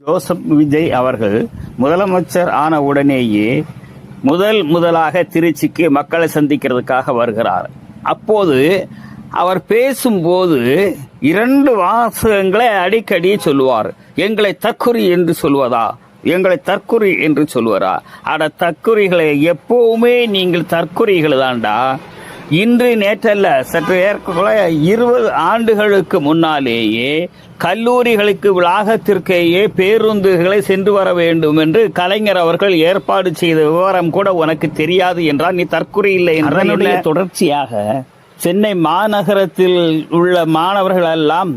Joseph Vijay அவர்கள் முதலமைச்சர் ஆன உடனேயே முதலாக திருச்சிக்கு மக்களை சந்திக்கிறதுக்காக வருகிறார். அப்போது அவர் பேசும்போது 2 வாசகங்களை அடிக்கடி சொல்லுவார். எங்களை தற்குறி என்று சொல்வதா, எங்களை தற்குறி என்று சொல்வாரா? அட தற்குறிகளை, எப்பவுமே நீங்கள் தற்குறிகள் தான்டா. இன்று நேற்றல்ல, சற்று ஏற்கனவே 20 ஆண்டுகளுக்கு முன்னாலேயே கல்லூரிகளுக்கு வளாகத்திற்கேயே பேருந்துகளை சென்று வர வேண்டும் என்று கலைஞர் அவர்கள் ஏற்பாடு செய்த விவரம் கூட உனக்கு தெரியாது என்றால் நீ தற்குறி இல்லை. அதனுடைய தொடர்ச்சியாக சென்னை மாநகரத்தில் உள்ள மாணவர்கள் எல்லாம்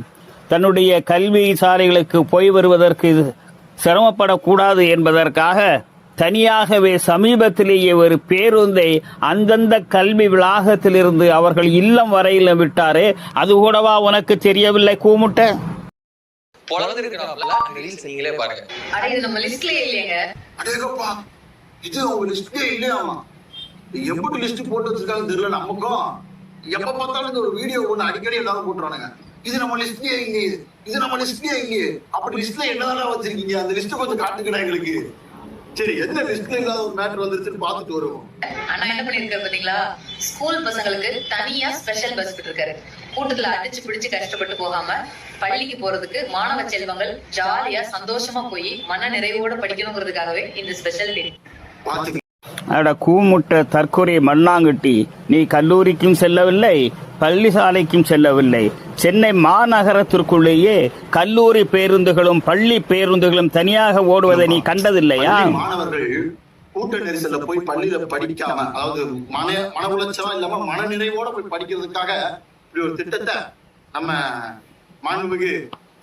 தன்னுடைய கல்வி சாலைகளுக்கு போய் வருவதற்கு சிரமப்படக்கூடாது என்பதற்காக தனியாகவே சமீபத்திலேயே ஒரு பேருந்தை அந்தந்த கல்வி வளாகத்திலிருந்து அவர்கள் இல்லம் வரையில விட்டாரே, அது கூடவா உனக்கு தெரியவில்லை? கூமுட்ட எப்ப பார்த்தாலும் ஒரு வீடியோ ஒண்ணு அடிக்கடி எல்லாரும் போட்டுறானுங்க. இது நம்ம லிஸ்ட்லயே இல்லையே, இது நம்ம லிஸ்ட்லயே இல்லையே. அப்படி லிஸ்ட்ல என்னதான் வச்சிருக்கீங்க? அந்த லிஸ்ட் கொஞ்சம் காட்டுக்கடா எங்களுக்கு. சரி, எந்த லிஸ்ட்ல இல்லாத ஒரு மேட்டர் வந்துருச்சுன்னு பார்த்துட்டு வருவோம். ஆனா என்ன பண்ணிருக்காரு பாத்தீங்களா? ஸ்கூல் பசங்களுக்கு தனியா ஸ்பெஷல் பஸ் விட்டுருக்காரு. கூட்டத்துல அடிச்சு பிடிச்சு கஷ்டப்பட்டு போகாம பள்ளிக்கு போறதுக்கு மாணவ செல்வங்கள் ஜாலியா சந்தோஷமா போய் மன நிறைவோட படிக்கணுங்கிறதுக்காகவே இந்த ஸ்பெஷல் டே. அட கூமுட்ட தற்கொலை மண்ணாங்கட்டி, நீ கல்லூரிக்கும் செல்லவில்லை, பள்ளி சாலைக்கும் செல்லவில்லை. சென்னை மாநகரத்திற்குள்ளேயே கல்லூரி பேருந்துகளும் பள்ளி பேருந்துகளும் தனியாக ஓடுவதை நீ கண்டதில்லையா? மாணவர்கள் கூட்ட நெரிசல்ல போய் பள்ளியில படிக்காம, அதாவது மன உளைச்சலா இல்லாம மன நிறைவோட போய் படிக்கிறதுக்காக இப்படி ஒரு திட்டத்தை நம்ம மாண்புமிகு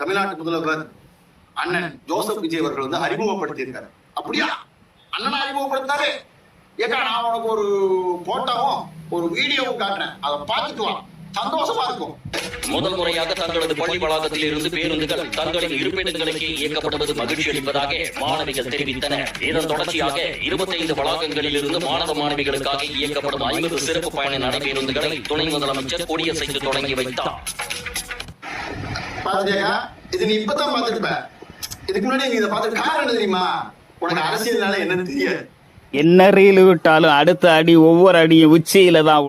தமிழ்நாட்டு முதல்வர் அண்ணன் ஜோசப் விஜய் அவர்கள் வந்து அறிமுகப்படுத்தியிருக்காரு. அப்படியா அண்ணன் அறிமுகப்படுத்தினாரு? ஏக்கா, நான் உனக்கு ஒரு போட்டோவும் ஒரு வீடியோவும் காட்டுறேன், அதை பார்த்துட்டு வா, சந்தோஷமா இருக்கும். முதல் முறையாக தங்களது பள்ளி வளாகத்தில் இருந்து பேருந்துகள் தங்களின் இருப்பிடங்களுக்கு இயக்கப்படுவது மகிழ்ச்சி அளிப்பதாக மாணவிகள் தெரிவித்தனர். இதன் தொடர்ச்சியாக 25 வளாகங்களில் இருந்து மாணவ மாணவிகளுக்காக இயக்கப்படும் 50 சிறப்பு பயண நடைபேருந்துகளை துணை முதலமைச்சர் கொடியசைத்து தொடங்கி வைத்தார். இது நீ இப்பதான் பார்த்திருப்ப. இதுக்கு முன்னாடி நீ இதை பார்த்து காரணம் தெரியுமா? உனக்கு அரசியல்னால என்னன்னு தெரியாது. என்ன ரீல் விட்டாலும் அடுத்த அடி ஒவ்வொரு அடியும் உச்சியில தான்.